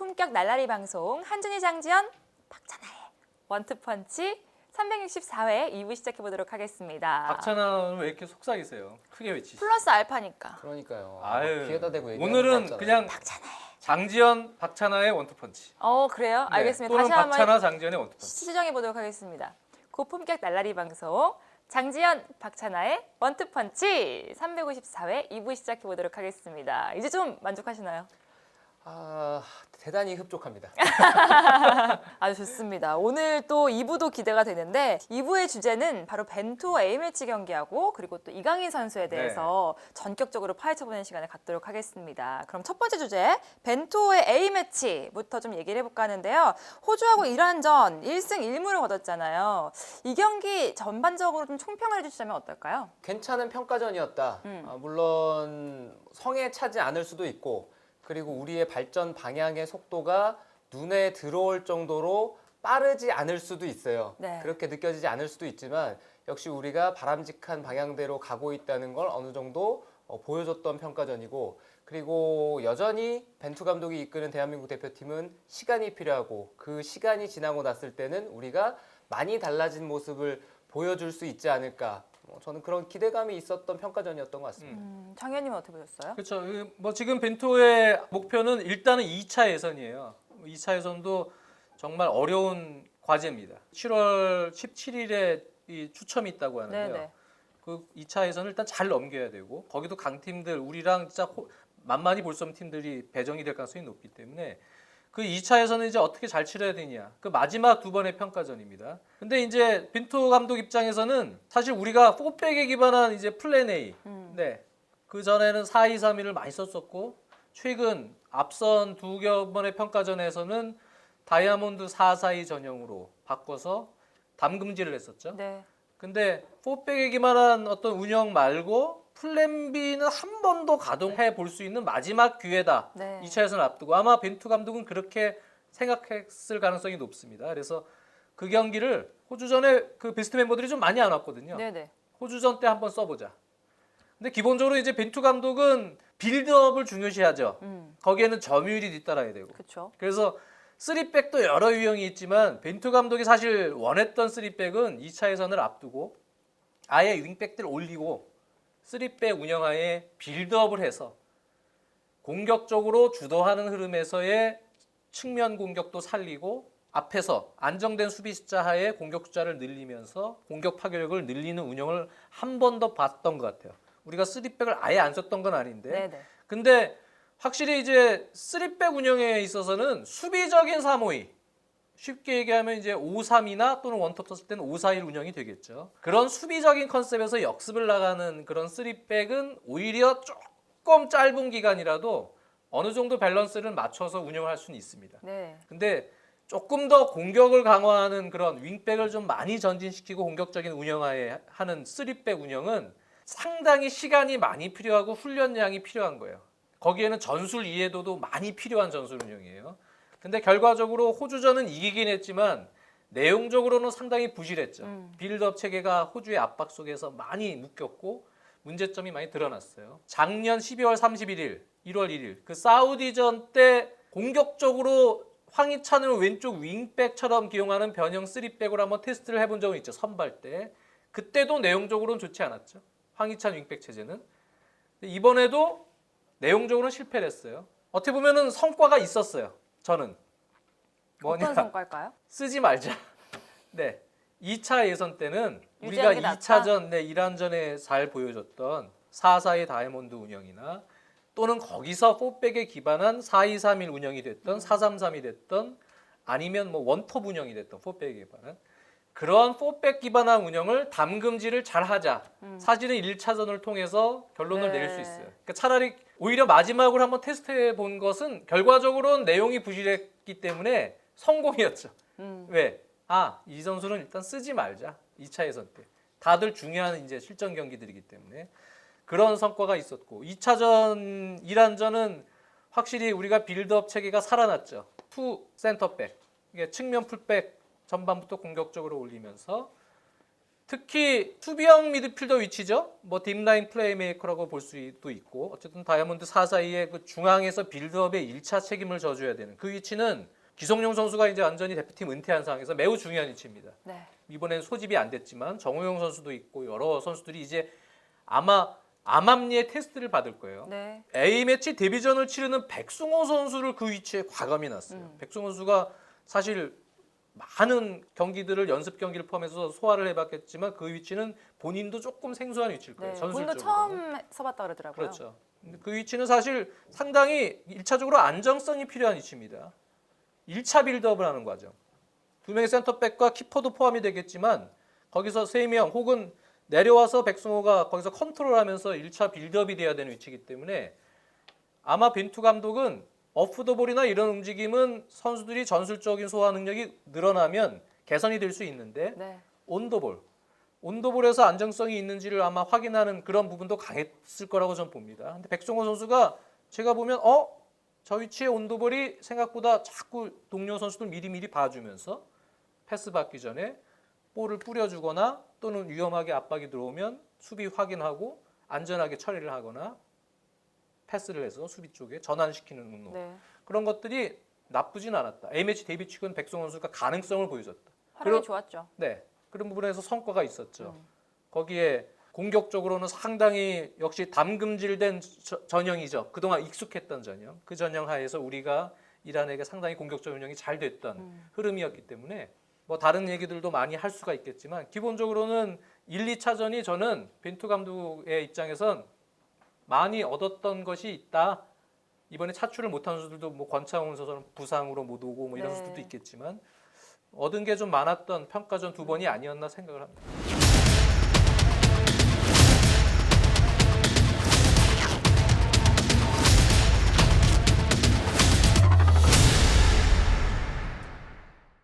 고품격 날라리 방송 한준희 장지연 박찬하의 원투펀치 364회 2부 시작해보도록 하겠습니다. 박찬하는 왜 이렇게 속삭이세요? 크게 외치시죠. 플러스 알파니까. 그러니까요. 아유, 귀에다 대고 얘기하는 오늘은 거 같잖아요. 그냥 박찬하의. 장지연, 박찬하의 원투펀치. 그래요? 네, 알겠습니다. 또는 다시 한번 박찬하, 장지연의 원투펀치. 시정해보도록 하겠습니다. 고품격 날라리 방송 장지연, 박찬하의 원투펀치 354회 2부 시작해보도록 하겠습니다. 이제 좀 만족하시나요? 대단히 흡족합니다. 아주 좋습니다. 오늘 또 2부도 기대가 되는데 2부의 주제는 바로 벤투 A매치 경기하고 그리고 또 이강인 선수에 대해서 전격적으로 파헤쳐보는 시간을 갖도록 하겠습니다. 그럼 첫 번째 주제 벤투의 A매치부터 좀 얘기를 해볼까 하는데요. 호주하고 이란전 1승 1무를 거뒀잖아요. 이 경기 전반적으로 좀 총평을 해주시자면 어떨까요? 괜찮은 평가전이었다. 물론 성에 차지 않을 수도 있고 그리고 우리의 발전 방향의 속도가 눈에 들어올 정도로 빠르지 않을 수도 있어요. 네. 그렇게 느껴지지 않을 수도 있지만 역시 우리가 바람직한 방향대로 가고 있다는 걸 어느 정도 보여줬던 평가전이고 그리고 여전히 벤투 감독이 이끄는 대한민국 대표팀은 시간이 필요하고 그 시간이 지나고 났을 때는 우리가 많이 달라진 모습을 보여줄 수 있지 않을까. 저는 그런 기대감이 있었던 평가전이었던 것 같습니다. 장현님은 어떻게 보셨어요? 그렇죠. 뭐 지금 벤투의 목표는 일단은 2차 예선이에요. 2차 예선도 정말 어려운 과제입니다. 7월 17일에 이 추첨이 있다고 하는데요. 네네. 그 2차 예선을 일단 잘 넘겨야 되고 거기도 강팀들 우리랑 진짜 만만히 볼 수 없는 팀들이 배정이 될 가능성이 높기 때문에 그 2차 예선은 이제 어떻게 잘 치러야 되냐. 그 마지막 두 번의 평가전입니다. 근데 이제 벤투 감독 입장에서는 사실 우리가 4백에 기반한 이제 플랜 A. 네. 그 전에는 4-2-3-1을 많이 썼었고 최근 앞선 두 번의 평가전에서는 다이아몬드 4-4-2 전형으로 바꿔서 담금질을 했었죠. 네. 근데 4백에 기반한 어떤 운영 말고 플랜 B는 한 번 더 가동해 볼 수 있는 마지막 기회다. 네. 2차 예선을 앞두고 아마 벤투 감독은 그렇게 생각했을 가능성이 높습니다. 그래서 그 경기를 호주전에 그 베스트 멤버들이 좀 많이 안 왔거든요. 네네. 호주전 때 한번 써보자. 근데 기본적으로 이제 벤투 감독은 빌드업을 중요시하죠. 거기에는 점유율이 뒤따라야 되고. 그렇죠. 그래서 3백도 여러 유형이 있지만 벤투 감독이 사실 원했던 3백은 2차 예선을 앞두고 아예 윙백들 올리고 3백 운영하에 빌드업을 해서 공격적으로 주도하는 흐름에서의 측면 공격도 살리고 앞에서 안정된 수비 숫자 하에 공격 숫자를 늘리면서 공격 파괴력을 늘리는 운영을 한 번 더 봤던 것 같아요. 우리가 3백을 아예 안 썼던 건 아닌데 네네. 근데 확실히 이제 3백 운영에 있어서는 수비적인 3-5-2 쉽게 얘기하면 이제 5-3-2나 또는 원톱 썼을 때는 5-4-1 운영이 되겠죠. 그런 수비적인 컨셉에서 역습을 나가는 그런 3백은 오히려 조금 짧은 기간이라도 어느 정도 밸런스를 맞춰서 운영할 수는 있습니다. 네. 근데 조금 더 공격을 강화하는 그런 윙백을 좀 많이 전진시키고 공격적인 운영하에 하는 3백 운영은 상당히 시간이 많이 필요하고 훈련량이 필요한 거예요. 거기에는 전술 이해도도 많이 필요한 전술 운영이에요. 근데 결과적으로 호주전은 이기긴 했지만 내용적으로는 상당히 부실했죠. 빌드업 체계가 호주의 압박 속에서 많이 묶였고 문제점이 많이 드러났어요. 작년 12월 31일, 1월 1일 그 사우디전 때 공격적으로 황희찬을 왼쪽 윙백처럼 기용하는 변형 3백으로 한번 테스트를 해본 적은 있죠. 선발 때. 그때도 내용적으로는 좋지 않았죠. 황희찬 윙백 체제는. 이번에도 내용적으로는 실패를 했어요. 어떻게 보면은 성과가 있었어요. 저는. 뭐냐? 어떤 성과일까요? 쓰지 말자. 네. 2차 예선 때는 우리가 유지하는 게 낫다? 2차전, 네, 이란전에 잘 보여줬던 4-4-2 다이아몬드 운영이나 또는 거기서 4백에 기반한 4-2-3-1 운영이 됐던 4-3-3이 됐던 아니면 뭐 원톱 운영이 됐던 4백에 기반한 그런 4백 기반한 운영을 담금질을 잘 하자. 사실은 1차전을 통해서 결론을 네. 내릴 수 있어요. 그러니까 차라리 오히려 마지막으로 한번 테스트해 본 것은 결과적으로는 내용이 부실했기 때문에 성공이었죠. 왜? 이 선수는 일단 쓰지 말자. 2차 예선 때. 다들 중요한 이제 실전 경기들이기 때문에 그런 성과가 있었고 2차전 이란전은 확실히 우리가 빌드업 체계가 살아났죠. 투 센터백. 이게 측면 풀백 전반부터 공격적으로 올리면서 특히 수비형 미드필더 위치죠. 뭐 딥라인 플레이메이커라고 볼 수도 있고 어쨌든 다이아몬드 4사이의 그 중앙에서 빌드업의 1차 책임을 져줘야 되는 그 위치는 기성용 선수가 이제 완전히 대표팀 은퇴한 상황에서 매우 중요한 위치입니다. 네. 이번엔 소집이 안 됐지만 정우영 선수도 있고 여러 선수들이 이제 아마 암암리의 테스트를 받을 거예요. 네. A매치 데뷔전을 치르는 백승호 선수를 그 위치에 과감히 놨어요. 백승호 선수가 사실 많은 경기들을 연습 경기를 포함해서 소화를 해봤겠지만 그 위치는 본인도 조금 생소한 위치일 거예요. 네. 본인도 전술적으로. 처음 써봤다 그러더라고요. 그렇죠. 근데 그 위치는 사실 상당히 1차적으로 안정성이 필요한 위치입니다. 1차 빌드업을 하는 과정. 두 명의 센터백과 키퍼도 포함이 되겠지만 거기서 3명 혹은 내려와서 백승호가 거기서 컨트롤하면서 1차 빌드업이 돼야 되는 위치이기 때문에 아마 벤투 감독은 오프더볼이나 이런 움직임은 선수들이 전술적인 소화 능력이 늘어나면 개선이 될 수 있는데 네. 온더볼에서 안정성이 있는지를 아마 확인하는 그런 부분도 강했을 거라고 저는 봅니다. 근데 백승호 선수가 제가 보면 저 위치에 온더볼이 생각보다 자꾸 동료 선수들 미리미리 봐주면서 패스 받기 전에 볼을 뿌려주거나 또는 위험하게 압박이 들어오면 수비 확인하고 안전하게 처리를 하거나 패스를 해서 수비 쪽에 전환시키는 운동. 네. 그런 것들이 나쁘진 않았다. A매치 데뷔 치고는 백승호 선수가 가능성을 보여줬다. 활약이 좋았죠. 네, 그런 부분에서 성과가 있었죠. 거기에 공격적으로는 상당히 역시 담금질된 전형이죠. 그동안 익숙했던 전형. 그 전형 하에서 우리가 이란에게 상당히 공격적 운영이 잘 됐던 흐름이었기 때문에 뭐 다른 얘기들도 많이 할 수가 있겠지만 기본적으로는 1, 2차전이 저는 벤투 감독의 입장에선 많이 얻었던 것이 있다. 이번에 차출을 못한 선수들도 뭐 권창훈 선수는 부상으로 못 오고 뭐 이런 네. 선수들도 있겠지만 얻은 게 좀 많았던 평가전 2번이 아니었나 생각을 합니다.